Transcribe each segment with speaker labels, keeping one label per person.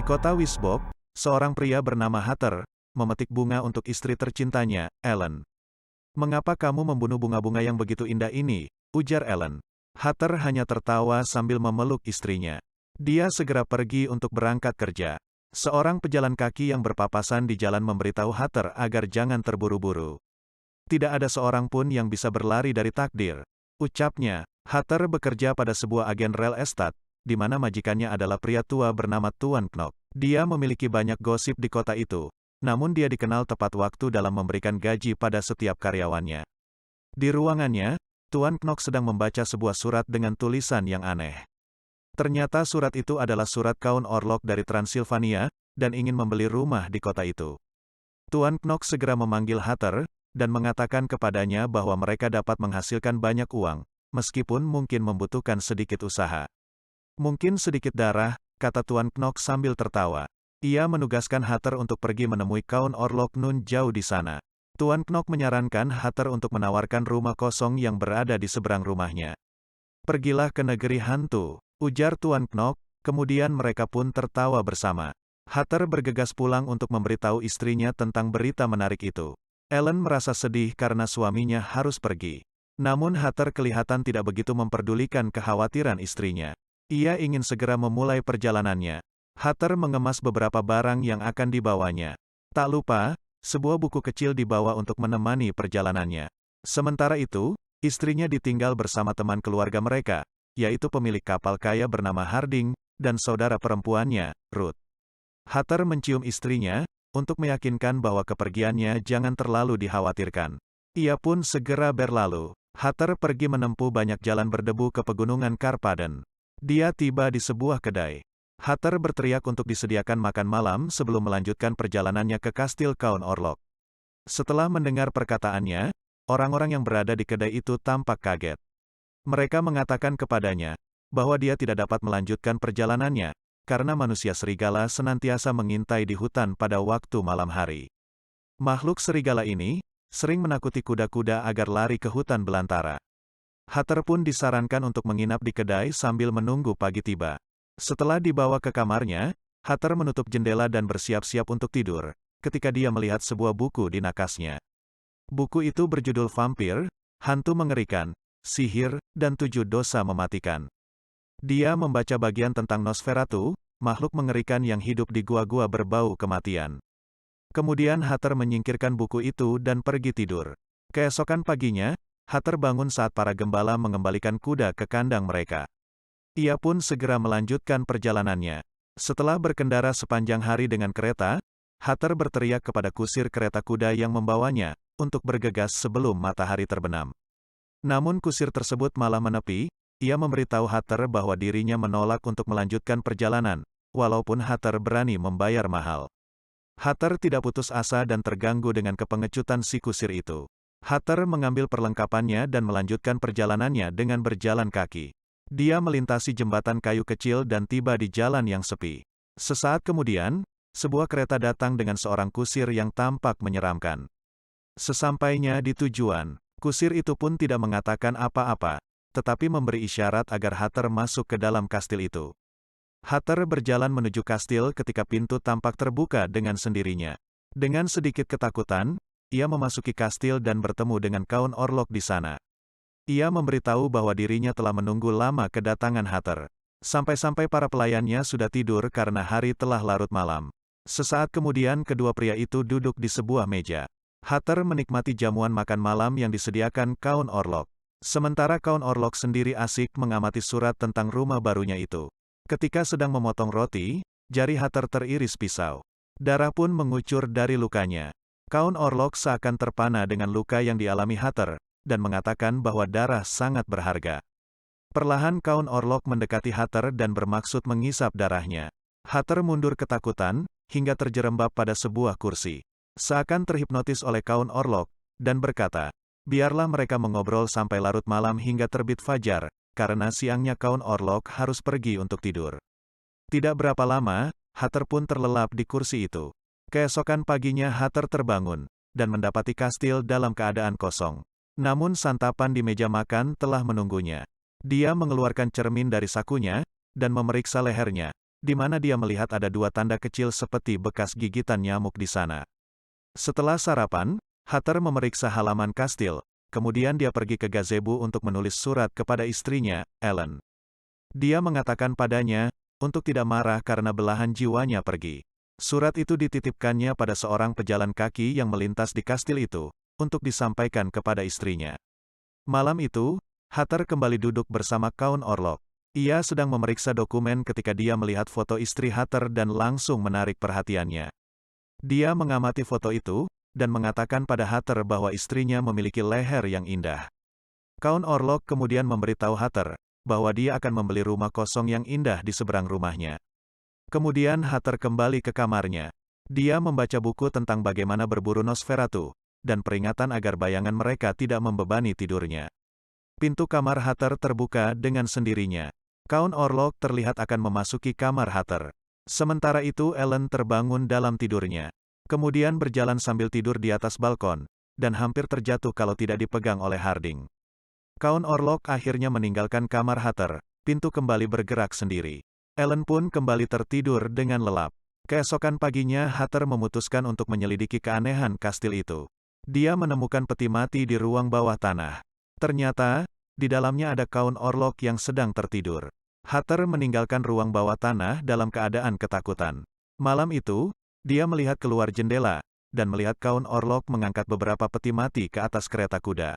Speaker 1: kota Wisbok, seorang pria bernama Hatter, memetik bunga untuk istri tercintanya, Ellen. "Mengapa kamu membunuh bunga-bunga yang begitu indah ini?" ujar Ellen. Hatter hanya tertawa sambil memeluk istrinya. Dia segera pergi untuk berangkat kerja. Seorang pejalan kaki yang berpapasan di jalan memberitahu Hatter agar jangan terburu-buru. "Tidak ada seorang pun yang bisa berlari dari takdir," ucapnya. Hatter bekerja pada sebuah agen real estate, di mana majikannya adalah pria tua bernama Tuan Knock. Dia memiliki banyak gosip di kota itu, namun dia dikenal tepat waktu dalam memberikan gaji pada setiap karyawannya. Di ruangannya, Tuan Knock sedang membaca sebuah surat dengan tulisan yang aneh. Ternyata surat itu adalah surat Count Orlok dari Transilvania, dan ingin membeli rumah di kota itu. Tuan Knock segera memanggil Hatter, dan mengatakan kepadanya bahwa mereka dapat menghasilkan banyak uang, meskipun mungkin membutuhkan sedikit usaha. "Mungkin sedikit darah," kata Tuan Knock sambil tertawa. Ia menugaskan Hatter untuk pergi menemui Count Orlok nun jauh di sana. Tuan Knock menyarankan Hatter untuk menawarkan rumah kosong yang berada di seberang rumahnya. "Pergilah ke negeri hantu," ujar Tuan Knock, kemudian mereka pun tertawa bersama. Hatter bergegas pulang untuk memberitahu istrinya tentang berita menarik itu. Ellen merasa sedih karena suaminya harus pergi. Namun Hatter kelihatan tidak begitu memperdulikan kekhawatiran istrinya. Ia ingin segera memulai perjalanannya. Hatter mengemas beberapa barang yang akan dibawanya. Tak lupa, sebuah buku kecil dibawa untuk menemani perjalanannya. Sementara itu, istrinya ditinggal bersama teman keluarga mereka, yaitu pemilik kapal kaya bernama Harding, dan saudara perempuannya, Ruth. Hatter mencium istrinya, untuk meyakinkan bahwa kepergiannya jangan terlalu dikhawatirkan. Ia pun segera berlalu. Hatter pergi menempuh banyak jalan berdebu ke pegunungan Karpaden. Dia tiba di sebuah kedai. Hatter berteriak untuk disediakan makan malam sebelum melanjutkan perjalanannya ke kastil Count Orlok. Setelah mendengar perkataannya, orang-orang yang berada di kedai itu tampak kaget. Mereka mengatakan kepadanya bahwa dia tidak dapat melanjutkan perjalanannya, karena manusia serigala senantiasa mengintai di hutan pada waktu malam hari. Makhluk serigala ini sering menakuti kuda-kuda agar lari ke hutan belantara. Hatter pun disarankan untuk menginap di kedai sambil menunggu pagi tiba. Setelah dibawa ke kamarnya, Hatter menutup jendela dan bersiap-siap untuk tidur, ketika dia melihat sebuah buku di nakasnya. Buku itu berjudul Vampir, Hantu Mengerikan, Sihir, dan 7 Dosa Mematikan. Dia membaca bagian tentang Nosferatu, makhluk mengerikan yang hidup di gua-gua berbau kematian. Kemudian Hatter menyingkirkan buku itu dan pergi tidur. Keesokan paginya, Hatter bangun saat para gembala mengembalikan kuda ke kandang mereka. Ia pun segera melanjutkan perjalanannya. Setelah berkendara sepanjang hari dengan kereta, Hatter berteriak kepada kusir kereta kuda yang membawanya, untuk bergegas sebelum matahari terbenam. Namun kusir tersebut malah menepi. Ia memberitahu Hatter bahwa dirinya menolak untuk melanjutkan perjalanan, walaupun Hatter berani membayar mahal. Hatter tidak putus asa dan terganggu dengan kepengecutan si kusir itu. Hatter mengambil perlengkapannya dan melanjutkan perjalanannya dengan berjalan kaki. Dia melintasi jembatan kayu kecil dan tiba di jalan yang sepi. Sesaat kemudian, sebuah kereta datang dengan seorang kusir yang tampak menyeramkan. Sesampainya di tujuan, kusir itu pun tidak mengatakan apa-apa, tetapi memberi isyarat agar Hatter masuk ke dalam kastil itu. Hatter berjalan menuju kastil ketika pintu tampak terbuka dengan sendirinya. Dengan sedikit ketakutan, ia memasuki kastil dan bertemu dengan Count Orlok di sana. Ia memberitahu bahwa dirinya telah menunggu lama kedatangan Hatter. Sampai-sampai para pelayannya sudah tidur karena hari telah larut malam. Sesaat kemudian kedua pria itu duduk di sebuah meja. Hatter menikmati jamuan makan malam yang disediakan Count Orlok. Sementara Count Orlok sendiri asik mengamati surat tentang rumah barunya itu. Ketika sedang memotong roti, jari Hatter teriris pisau. Darah pun mengucur dari lukanya. Count Orlok seakan terpana dengan luka yang dialami Hatter, dan mengatakan bahwa darah sangat berharga. Perlahan Count Orlok mendekati Hatter dan bermaksud mengisap darahnya. Hatter mundur ketakutan, hingga terjerembab pada sebuah kursi. Seakan terhipnotis oleh Count Orlok, dan berkata, biarlah mereka mengobrol sampai larut malam hingga terbit fajar, karena siangnya Count Orlok harus pergi untuk tidur. Tidak berapa lama, Hatter pun terlelap di kursi itu. Keesokan paginya Hatter terbangun, dan mendapati kastil dalam keadaan kosong. Namun santapan di meja makan telah menunggunya. Dia mengeluarkan cermin dari sakunya, dan memeriksa lehernya, di mana dia melihat ada 2 tanda kecil seperti bekas gigitan nyamuk di sana. Setelah sarapan, Hatter memeriksa halaman kastil, kemudian dia pergi ke gazebo untuk menulis surat kepada istrinya, Ellen. Dia mengatakan padanya, untuk tidak marah karena belahan jiwanya pergi. Surat itu dititipkannya pada seorang pejalan kaki yang melintas di kastil itu, untuk disampaikan kepada istrinya. Malam itu, Hatter kembali duduk bersama Count Orlok. Ia sedang memeriksa dokumen ketika dia melihat foto istri Hatter dan langsung menarik perhatiannya. Dia mengamati foto itu, dan mengatakan pada Hatter bahwa istrinya memiliki leher yang indah. Count Orlok kemudian memberitahu Hatter, bahwa dia akan membeli rumah kosong yang indah di seberang rumahnya. Kemudian Hatter kembali ke kamarnya. Dia membaca buku tentang bagaimana berburu Nosferatu, dan peringatan agar bayangan mereka tidak membebani tidurnya. Pintu kamar Hatter terbuka dengan sendirinya. Count Orlok terlihat akan memasuki kamar Hatter. Sementara itu Ellen terbangun dalam tidurnya. Kemudian berjalan sambil tidur di atas balkon, dan hampir terjatuh kalau tidak dipegang oleh Harding. Count Orlok akhirnya meninggalkan kamar Hatter, pintu kembali bergerak sendiri. Ellen pun kembali tertidur dengan lelap. Keesokan paginya Hatter memutuskan untuk menyelidiki keanehan kastil itu. Dia menemukan peti mati di ruang bawah tanah. Ternyata, di dalamnya ada Count Orlok yang sedang tertidur. Hatter meninggalkan ruang bawah tanah dalam keadaan ketakutan. Malam itu, dia melihat keluar jendela, dan melihat Count Orlok mengangkat beberapa peti mati ke atas kereta kuda.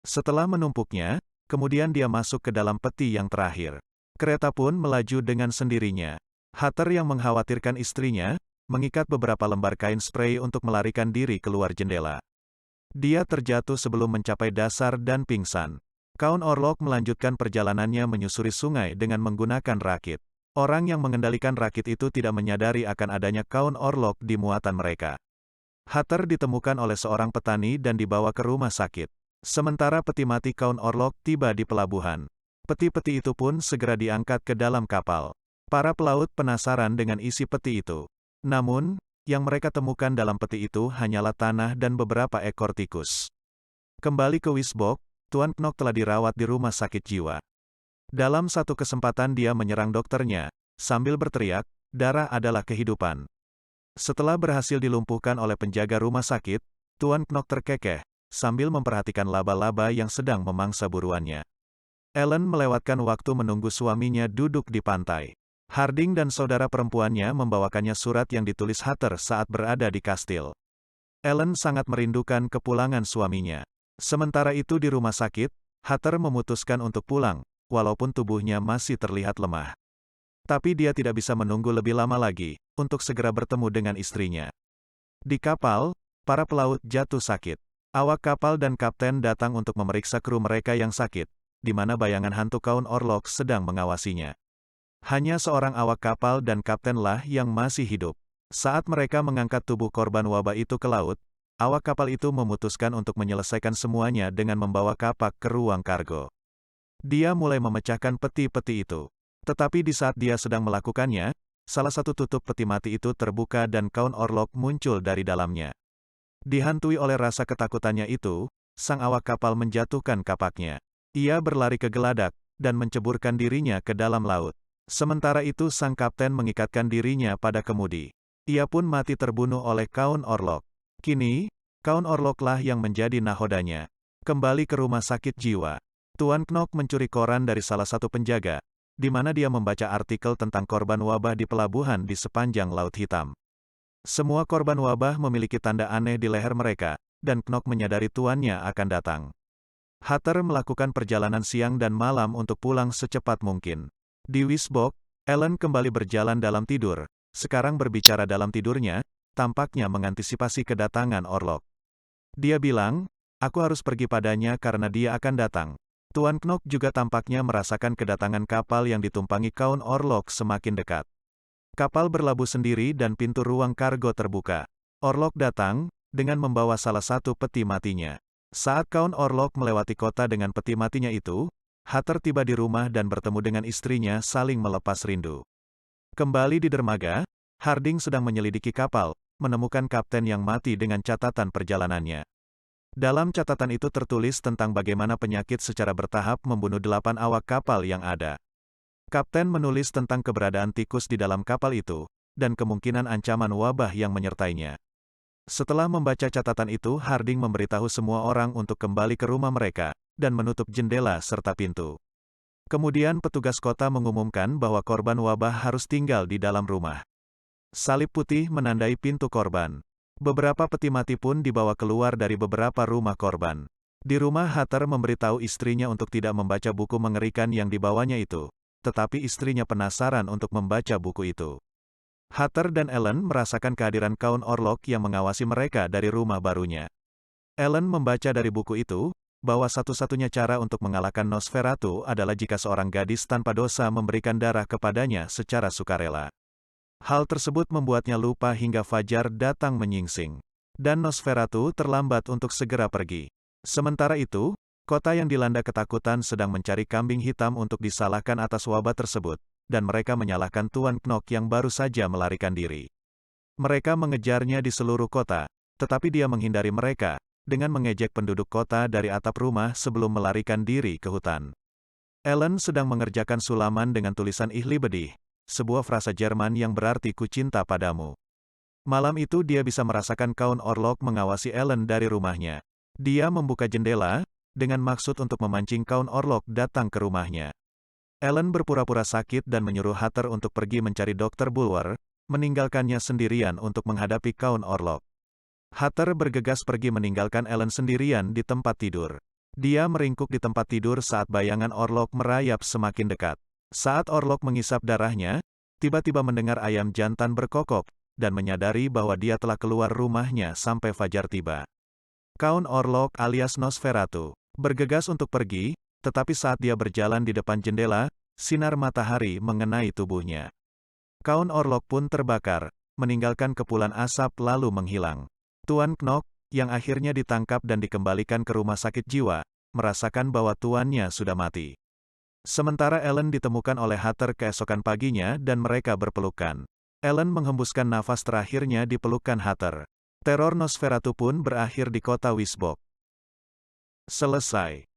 Speaker 1: Setelah menumpuknya, kemudian dia masuk ke dalam peti yang terakhir. Kereta pun melaju dengan sendirinya. Hatter yang mengkhawatirkan istrinya, mengikat beberapa lembar kain spray untuk melarikan diri keluar jendela. Dia terjatuh sebelum mencapai dasar dan pingsan. Count Orlok melanjutkan perjalanannya menyusuri sungai dengan menggunakan rakit. Orang yang mengendalikan rakit itu tidak menyadari akan adanya Count Orlok di muatan mereka. Hatter ditemukan oleh seorang petani dan dibawa ke rumah sakit. Sementara peti mati Count Orlok tiba di pelabuhan. Peti-peti itu pun segera diangkat ke dalam kapal. Para pelaut penasaran dengan isi peti itu. Namun, yang mereka temukan dalam peti itu hanyalah tanah dan beberapa ekor tikus. Kembali ke Wisbok, Tuan Knock telah dirawat di rumah sakit jiwa. Dalam satu kesempatan dia menyerang dokternya, sambil berteriak, darah adalah kehidupan. Setelah berhasil dilumpuhkan oleh penjaga rumah sakit, Tuan Knock terkekeh, sambil memperhatikan laba-laba yang sedang memangsa buruannya. Ellen melewatkan waktu menunggu suaminya duduk di pantai. Harding dan saudara perempuannya membawakannya surat yang ditulis Hatter saat berada di kastil. Ellen sangat merindukan kepulangan suaminya. Sementara itu di rumah sakit, Hatter memutuskan untuk pulang, walaupun tubuhnya masih terlihat lemah. Tapi dia tidak bisa menunggu lebih lama lagi, untuk segera bertemu dengan istrinya. Di kapal, para pelaut jatuh sakit. Awak kapal dan kapten datang untuk memeriksa kru mereka yang sakit, di mana bayangan hantu Count Orlok sedang mengawasinya. Hanya seorang awak kapal dan kaptenlah yang masih hidup. Saat mereka mengangkat tubuh korban wabah itu ke laut, awak kapal itu memutuskan untuk menyelesaikan semuanya dengan membawa kapak ke ruang kargo. Dia mulai memecahkan peti-peti itu. Tetapi di saat dia sedang melakukannya, salah satu tutup peti mati itu terbuka dan Count Orlok muncul dari dalamnya. Dihantui oleh rasa ketakutannya itu, sang awak kapal menjatuhkan kapaknya. Ia berlari ke geladak, dan menceburkan dirinya ke dalam laut. Sementara itu sang kapten mengikatkan dirinya pada kemudi. Ia pun mati terbunuh oleh Count Orlok. Kini, Count Orloklah yang menjadi nahodanya. Kembali ke rumah sakit jiwa. Tuan Knock mencuri koran dari salah satu penjaga, di mana dia membaca artikel tentang korban wabah di pelabuhan di sepanjang Laut Hitam. Semua korban wabah memiliki tanda aneh di leher mereka, dan Knock menyadari tuannya akan datang. Hatter melakukan perjalanan siang dan malam untuk pulang secepat mungkin. Di Wisbok, Ellen kembali berjalan dalam tidur, sekarang berbicara dalam tidurnya, tampaknya mengantisipasi kedatangan Orlok. Dia bilang, aku harus pergi padanya karena dia akan datang. Tuan Knock juga tampaknya merasakan kedatangan kapal yang ditumpangi Count Orlok semakin dekat. Kapal berlabuh sendiri dan pintu ruang kargo terbuka. Orlok datang, dengan membawa salah satu peti matinya. Saat Count Orlok melewati kota dengan peti matinya itu, Hatter tiba di rumah dan bertemu dengan istrinya saling melepas rindu. Kembali di dermaga, Harding sedang menyelidiki kapal, menemukan kapten yang mati dengan catatan perjalanannya. Dalam catatan itu tertulis tentang bagaimana penyakit secara bertahap membunuh 8 awak kapal yang ada. Kapten menulis tentang keberadaan tikus di dalam kapal itu, dan kemungkinan ancaman wabah yang menyertainya. Setelah membaca catatan itu, Harding memberitahu semua orang untuk kembali ke rumah mereka, dan menutup jendela serta pintu. Kemudian petugas kota mengumumkan bahwa korban wabah harus tinggal di dalam rumah. Salib putih menandai pintu korban. Beberapa peti mati pun dibawa keluar dari beberapa rumah korban. Di rumah, Hatter memberitahu istrinya untuk tidak membaca buku mengerikan yang dibawanya itu, tetapi istrinya penasaran untuk membaca buku itu. Hatter dan Ellen merasakan kehadiran Count Orlok yang mengawasi mereka dari rumah barunya. Ellen membaca dari buku itu, bahwa satu-satunya cara untuk mengalahkan Nosferatu adalah jika seorang gadis tanpa dosa memberikan darah kepadanya secara sukarela. Hal tersebut membuatnya lupa hingga fajar datang menyingsing. Dan Nosferatu terlambat untuk segera pergi. Sementara itu, kota yang dilanda ketakutan sedang mencari kambing hitam untuk disalahkan atas wabah tersebut, dan mereka menyalahkan Tuan Knock yang baru saja melarikan diri. Mereka mengejarnya di seluruh kota, tetapi dia menghindari mereka, dengan mengejek penduduk kota dari atap rumah sebelum melarikan diri ke hutan. Ellen sedang mengerjakan sulaman dengan tulisan Ihli Bedih, sebuah frasa Jerman yang berarti ku cinta padamu. Malam itu dia bisa merasakan Count Orlok mengawasi Ellen dari rumahnya. Dia membuka jendela, dengan maksud untuk memancing Count Orlok datang ke rumahnya. Ellen berpura-pura sakit dan menyuruh Hatter untuk pergi mencari Dr. Bulwer, meninggalkannya sendirian untuk menghadapi Count Orlok. Hatter bergegas pergi meninggalkan Ellen sendirian di tempat tidur. Dia meringkuk di tempat tidur saat bayangan Orlok merayap semakin dekat. Saat Orlok mengisap darahnya, tiba-tiba mendengar ayam jantan berkokok, dan menyadari bahwa dia telah keluar rumahnya sampai fajar tiba. Count Orlok alias Nosferatu bergegas untuk pergi, tetapi saat dia berjalan di depan jendela, sinar matahari mengenai tubuhnya. Count Orlok pun terbakar, meninggalkan kepulan asap lalu menghilang. Tuan Knock, yang akhirnya ditangkap dan dikembalikan ke rumah sakit jiwa, merasakan bahwa tuannya sudah mati. Sementara Ellen ditemukan oleh Hatter keesokan paginya dan mereka berpelukan. Ellen menghembuskan nafas terakhirnya di pelukan Hatter. Teror Nosferatu pun berakhir di kota Wisbok. Selesai.